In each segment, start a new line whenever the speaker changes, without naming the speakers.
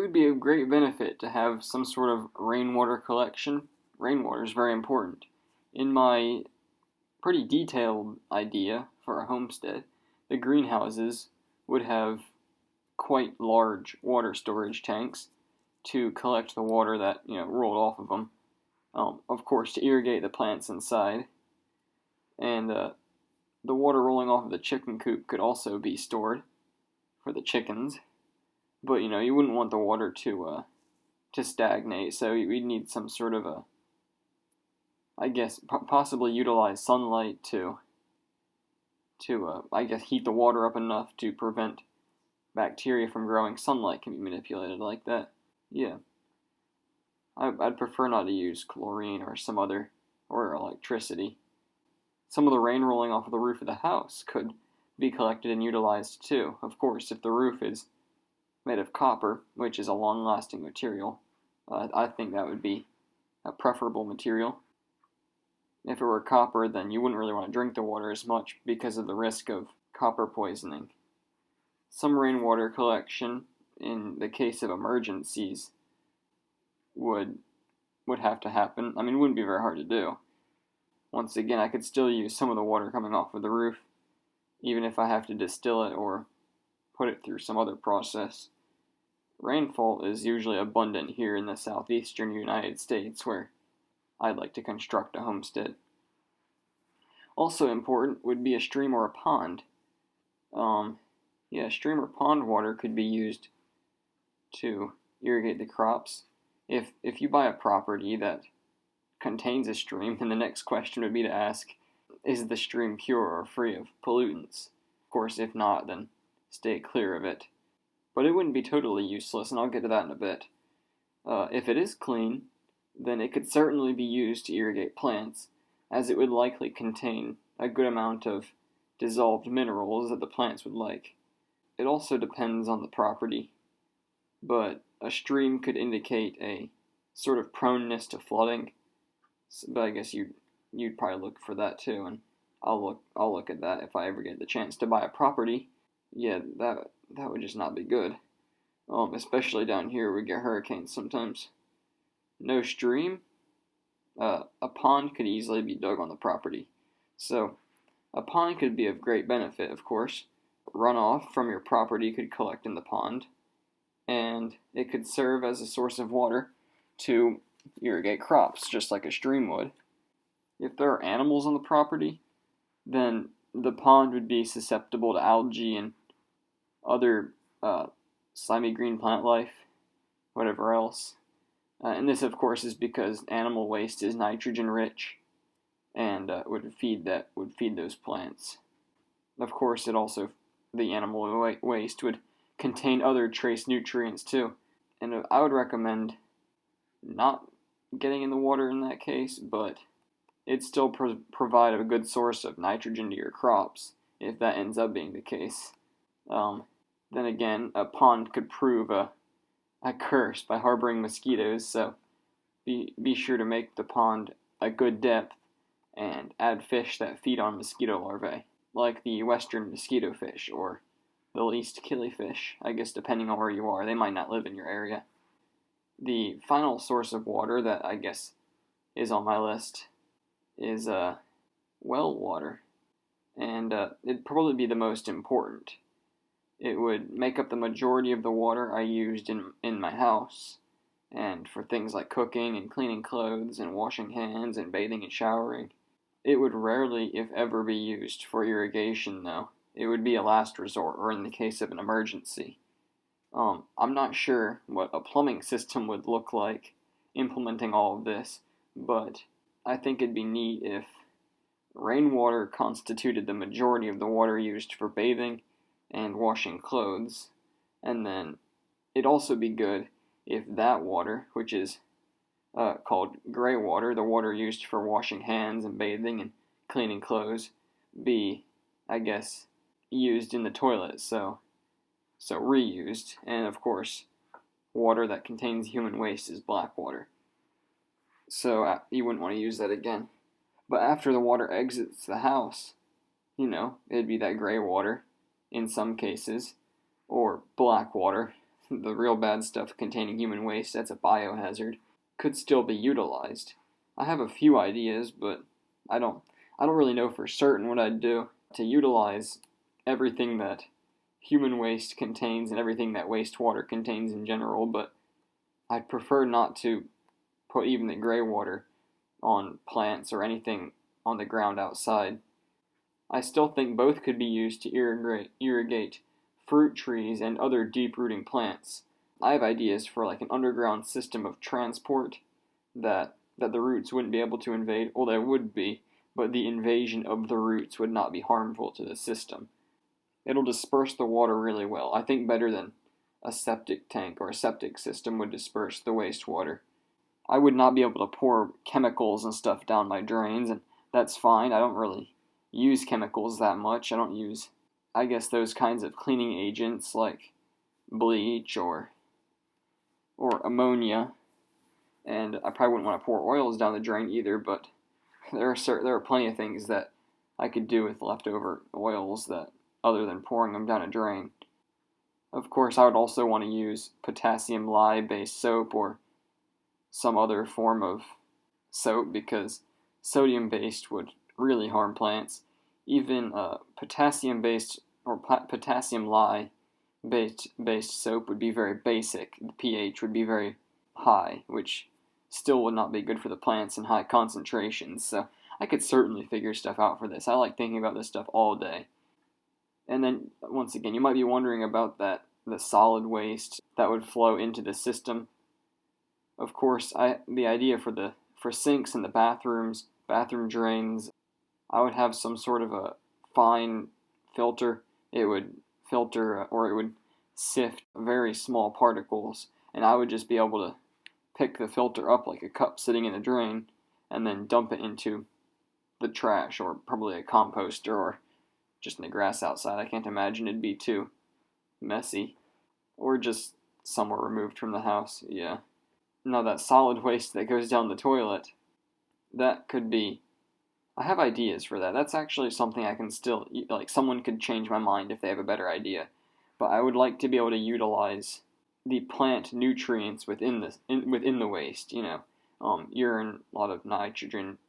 would be a great benefit to have some sort of rainwater collection. Rainwater is very important. In my pretty detailed idea for a homestead, the greenhouses would have quite large water storage tanks to collect the water that rolled off of them. Of course, to irrigate the plants inside, and the water rolling off of the chicken coop could also be stored for the chickens. But you wouldn't want the water to stagnate, so we'd need some sort of I guess possibly utilize sunlight to heat the water up enough to prevent bacteria from growing. Sunlight can be manipulated like that. Yeah. I'd prefer not to use chlorine or some other, or electricity. Some of the rain rolling off of the roof of the house could be collected and utilized too. Of course, if the roof is made of copper, which is a long-lasting material, I think that would be a preferable material. If it were copper, then you wouldn't really want to drink the water as much because of the risk of copper poisoning. Some rainwater collection, in the case of emergencies, would have to happen. I mean, it wouldn't be very hard to do. Once again, I could still use some of the water coming off of the roof, even if I have to distill it or put it through some other process. Rainfall is usually abundant here in the southeastern United States, where I'd like to construct a homestead. Also important would be a stream or a pond. Stream or pond water could be used to irrigate the crops. If you buy a property that contains a stream, then the next question would be to ask, is the stream pure or free of pollutants? Of course, if not, then stay clear of it. But it wouldn't be totally useless, and I'll get to that in a bit. If it is clean, then it could certainly be used to irrigate plants, as it would likely contain a good amount of dissolved minerals that the plants would like. It also depends on the property, but a stream could indicate a sort of proneness to flooding, but I guess you'd probably look for that too, and I'll look at that if I ever get the chance to buy a property. Yeah, that would just not be good. Especially down here, we get hurricanes sometimes. No stream, a pond could easily be dug on the property. So, a pond could be of great benefit, of course. Runoff from your property could collect in the pond, and it could serve as a source of water to irrigate crops, just like a stream would. If there are animals on the property, then the pond would be susceptible to algae and other slimy green plant life, whatever else. And this, of course, is because animal waste is nitrogen rich and would feed those plants. Of course, the animal waste would contain other trace nutrients too. And I would recommend not getting in the water in that case, but it'd still provide a good source of nitrogen to your crops if that ends up being the case. Then again, a pond could prove a curse by harboring mosquitoes, so be sure to make the pond a good depth and add fish that feed on mosquito larvae, like the western mosquito fish or the least killifish. I guess depending on where you are, they might not live in your area. The final source of water that I guess is on my list is well water, and it'd probably be the most important. It would make up the majority of the water I used in my house, and for things like cooking and cleaning clothes and washing hands and bathing and showering. It would rarely, if ever, be used for irrigation, though. It would be a last resort, or in the case of an emergency. I'm not sure what a plumbing system would look like implementing all of this, but I think it'd be neat if rainwater constituted the majority of the water used for bathing and washing clothes, and then it'd also be good if that water, which is called greywater, the water used for washing hands and bathing and cleaning clothes, be, I guess, used in the toilet, so reused. And of course, water that contains human waste is blackwater, so you wouldn't want to use that again. But after the water exits the house, it'd be that grey water in some cases, or black water, the real bad stuff containing human waste, that's a biohazard, could still be utilized. I have a few ideas, but I don't really know for certain what I'd do to utilize everything that human waste contains and everything that wastewater contains in general, but I'd prefer not to put even the greywater on plants or anything on the ground outside. I still think both could be used to irrigate fruit trees and other deep-rooting plants. I have ideas for like an underground system of transport that the roots wouldn't be able to invade. Well, they would be, but the invasion of the roots would not be harmful to the system. It'll disperse the water really well. I think better than a septic tank or a septic system would disperse the wastewater. I would not be able to pour chemicals and stuff down my drains, and that's fine. I don't really use chemicals that much. I don't use, I guess, those kinds of cleaning agents like bleach or ammonia, and I probably wouldn't want to pour oils down the drain either, but there are plenty of things that I could do with leftover oils that other than pouring them down a drain. Of course, I would also want to use potassium lye-based soap or some other form of soap because sodium-based would really harm plants. Even potassium-based or potassium lye-based soap would be very basic. The pH would be very high, which still would not be good for the plants in high concentrations. So I could certainly figure stuff out for this. I like thinking about this stuff all day. And then, once again, you might be wondering about the solid waste that would flow into the system. Of course, the idea for sinks in the bathrooms, bathroom drains, I would have some sort of a fine filter. It would filter, or it would sift very small particles, and I would just be able to pick the filter up like a cup sitting in a drain, and then dump it into the trash, or probably a composter, or just in the grass outside. I can't imagine it'd be too messy. Or just somewhere removed from the house, yeah. Now that solid waste that goes down the toilet, that could be... I have ideas for that. That's actually something I can still... Like, someone could change my mind if they have a better idea. But I would like to be able to utilize the plant nutrients within the waste, you know. Urine, a lot of nitrogen,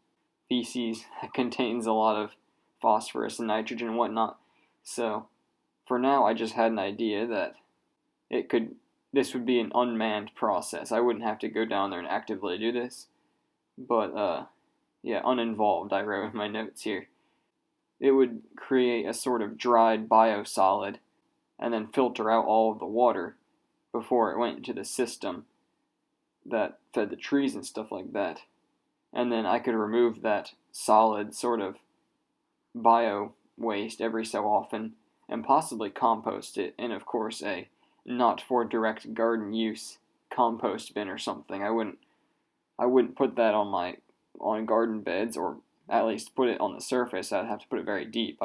feces contains a lot of phosphorus and nitrogen and whatnot. So, for now, I just had an idea that this would be an unmanned process. I wouldn't have to go down there and actively do this. But, yeah, uninvolved, I wrote in my notes here. It would create a sort of dried biosolid and then filter out all of the water before it went into the system that fed the trees and stuff like that. And then I could remove that solid sort of bio waste every so often and possibly compost it in, of course, a not for direct garden use compost bin or something. I wouldn't put that on garden beds, or at least put it on the surface. I'd have to put it very deep.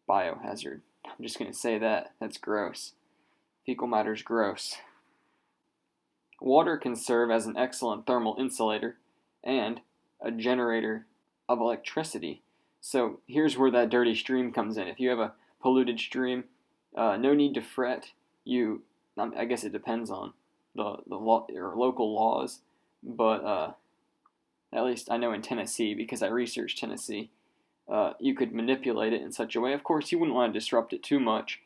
Biohazard. I'm just gonna say that. That's gross. Fecal matter's gross. Water can serve as an excellent thermal insulator and a generator of electricity. So here's where that dirty stream comes in. If you have a polluted stream, no need to fret. I guess it depends on the law or local laws, but at least I know in Tennessee, because I researched Tennessee, you could manipulate it in such a way. Of course, you wouldn't want to disrupt it too much,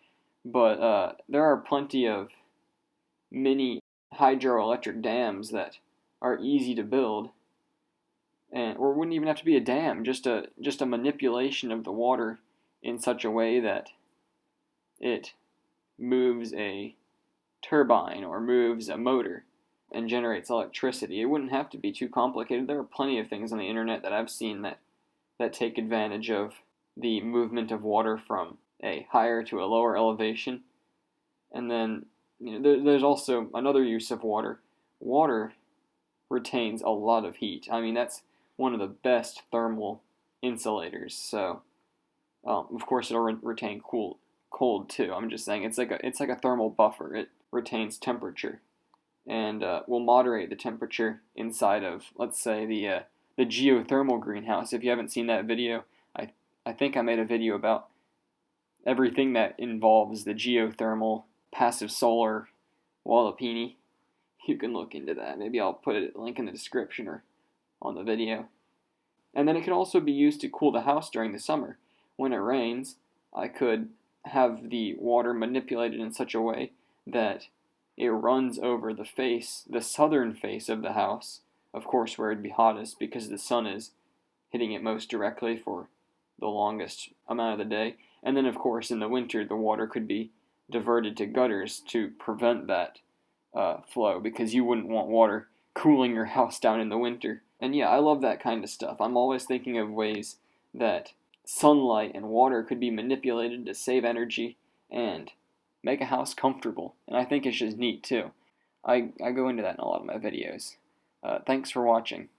but there are plenty of mini hydroelectric dams that are easy to build, or wouldn't even have to be a dam, just a manipulation of the water in such a way that it moves a turbine or moves a motor and generates electricity. It wouldn't have to be too complicated. There are plenty of things on the internet that I've seen that take advantage of the movement of water from a higher to a lower elevation. And then, there's also another use of water. Water retains a lot of heat. I mean, that's one of the best thermal insulators. So, of course, it'll retain cold too. I'm just saying it's like a thermal buffer. It retains temperature and will moderate the temperature inside of, let's say, the geothermal greenhouse. If you haven't seen that video, I think I made a video about everything that involves the geothermal passive solar wallopini. You can look into that. Maybe I'll put a link in the description or on the video. And then it can also be used to cool the house during the summer. When it rains, I could have the water manipulated in such a way that it runs over the face, the southern face of the house, of course where it'd be hottest because the sun is hitting it most directly for the longest amount of the day. And then of course in the winter the water could be diverted to gutters to prevent that flow, because you wouldn't want water cooling your house down in the winter. And yeah, I love that kind of stuff. I'm always thinking of ways that sunlight and water could be manipulated to save energy and make a house comfortable. And I think it's just neat too. I go into that in a lot of my videos. Thanks for watching.